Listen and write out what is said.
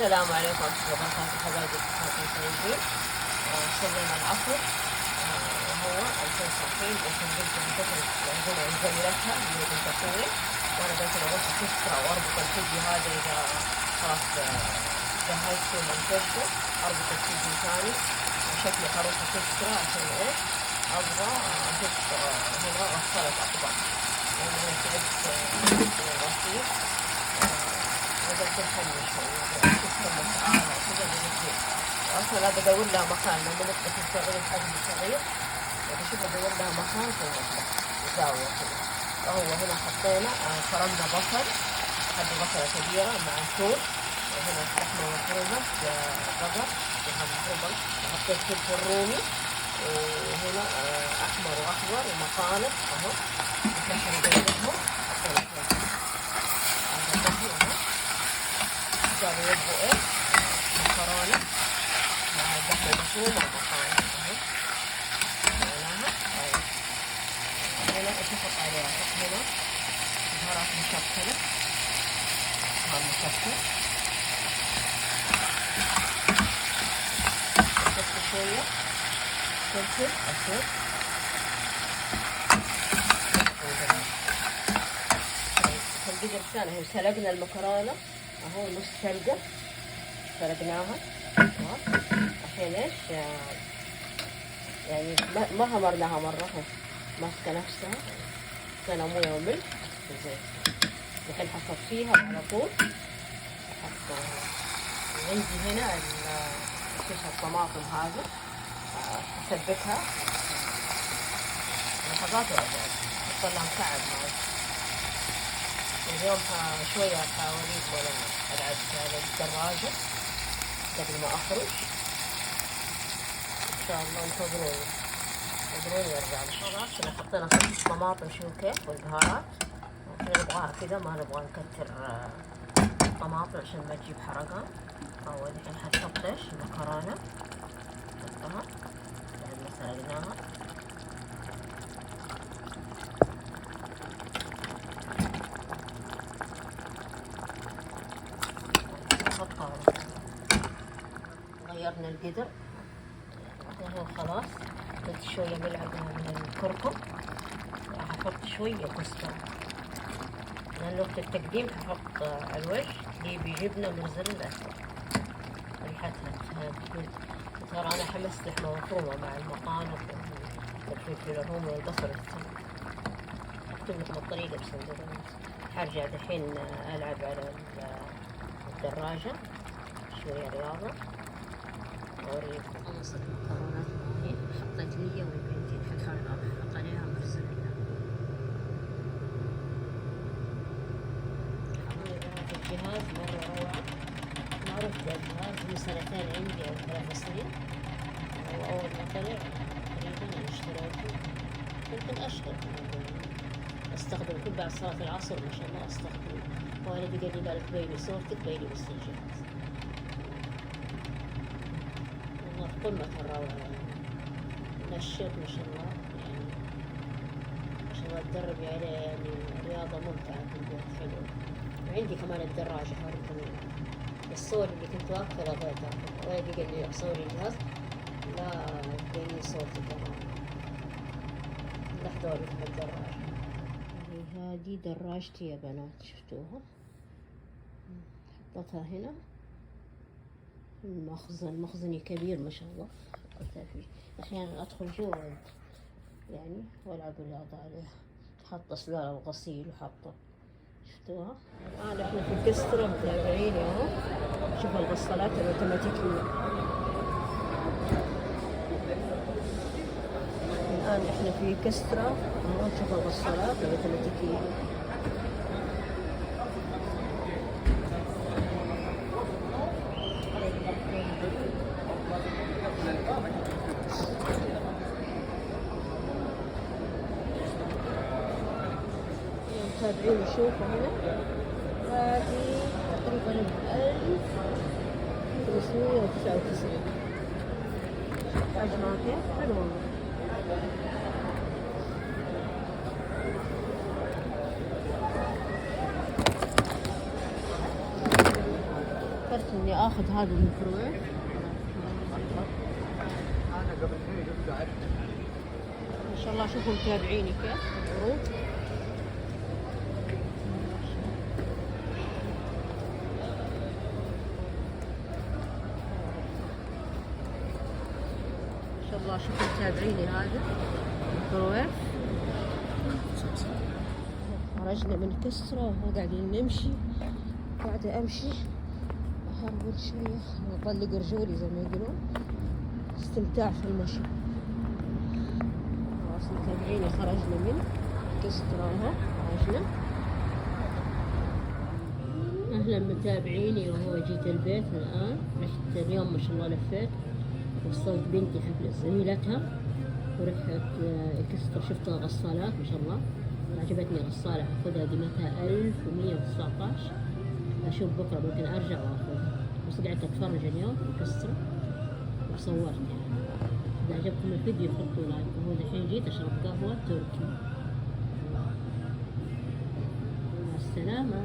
السلام عليكم ورحمة الله وبركاته حبايبي كيفكم طيبين؟ صلينا العصر وهو الحين صاحيين بس نقدم فترة العزومة عند زميلتها اللي بنت أخوي، وأنا بنت أروح كسرة وأربط الفيديو هذا إذا خلاص جهزته ومنتجته أربط الفيديو ثاني، وشكلي حروح كسرة عشان إيش؟ أبغى أحط هنا غسالة أطباق، لأن أنا تعبت من الغسيل بدأت أتحمل شوي كسرة مسعارة وكذا بنجيب، وأصلا بدور لها مكان لما نطبخ الصغير حجم صغير بشوف أدور لها مكان في المطبخ زاوية كذا. فهو هنا حطينا فرمنا بصل، حبة بصلة كبيرة مع ثوم، وهنا لحمة مفرومة بقر ومفرومة، وحطيت فلفل رومي، وهنا أحمر وأخضر ومقالب أهو نحن نقلبهم. حطينا هذا الدحي أهو قالوا يبغوا إيه مكرونة مع لحمة مفرومة ومقالب أهو سويناها. هنا إيش نحط عليها؟ نحط هنا بهارات مشكلة، بهار مشكل، نحط شوية فلفل أسود، تنقدر سنة هي سلقنا المكرونة أهو نص سلقة سلقناها الحين إيش يعني ما همرناها مرة ماسكة نفسها، حطينا موية وملح وزيت. الحين حصفيها على طول. عندي هنا كيس الطماطم هذا أسبكها لحظات وأجهز أحط لها مكعب معي. اليوم شوية حاوليت ولا ألعب على الدراجة قبل ما أخرج، إن شاء الله انتظروني وارجع لكم. خلاص هنا حطينا صلصة طماطم شو كيف والبهارات، احنا نبغاها كذا ما نبغى نكتر طماطم عشان ما تجيب حرقان. أو الحين حنحط ايش المكرونة نحطها بعد ما سلقناها. نحطها غيرنا القدر وهو خلاص. حطيت شوية ملعقة من الكركم، هحط شوية كزبرة لأن وقت التقديم هحط على الوجه جيبي جبنة موزاريلا أسود ريحتها تقول ترى أنا حمست لحمة مفرومة مع المقانق والفلفل الرومي والبصل والثوم. أكتب لكم الطريقة بس حرجع دحين ألعب على الدراجة شوية رياضة أوريكم. خلصت المكرونات الحين حطيت 100 ححاول أحط عليها موزاريلا. الجهاز مرة روعة، معروف بالجهاز من 2 سنين عندي أو 3 سنين، وأول ما طلع تقريبا أنا اشتريته يمكن أشهر أستخدمه كل بعد صلاة العصر ما شاء الله أستخدمه. والدي قال لي بالك بيني صورتك بيني بس الجهاز والله في قمة الروعة. نشيط ما شاء الله يعني ما شاء الله تدربي عليه يعني رياضة ممتعة في البيت حلوة. وعندي كمان الدراجة هوريكم الصور اللي كنت واقفة لغيتها. والدي قال لي صوري الجهاز لا بيني صورتي كمان. لحظة أوريكم الدراجة. هذه دراجتي يا بنات شفتوها؟ حطيتها هنا المخزن، مخزني كبير ما شاء الله. حطيتها فيه أحيانا أدخل جوا يعني وألعب رياضة عليها. حاطة سلال الغسيل وحاطة شفتوها. الآن احنا في الكسترة متابعين اهو. شوفوا الغسالات الأوتوماتيكية. الآن احنا في كسترة اهو. شوفوا الغسالات الأوتوماتيكية. متابعين شوفوا هنا هذه تقريبا 1599 حجمها كيف حلوة. كرت اني اخذ هذا الميكروويف. انا قبل شوي جبته عرض. ما شاء الله شوفوا متابعيني كيف العروض. ما شاء الله شوفوا متابعيني هذا الميكروويف. خرجنا من كسرة وهو قاعدين نمشي، قاعدة امشي اهرول شوية اطلق رجولي زي ما يقولون، استمتاع في المشي. خلاص متابعيني خرجنا من كسرة اهو خرجنا. اهلا متابعيني، وهو جيت البيت الان. رحت اليوم ما شاء الله لفيت، وصلت بنتي حفلة زميلتها، ورحت كسرة شفت غسالات ما شاء الله، عجبتني غسالة اخذها قيمتها 1119. اشوف بكرة ممكن ارجع واخذها، بس قعدت اتفرج اليوم في كسرة وصورت يعني. اذا عجبكم الفيديو حطوا لايك. وهو الحين جيت اشرب قهوة تركي. مع السلامة.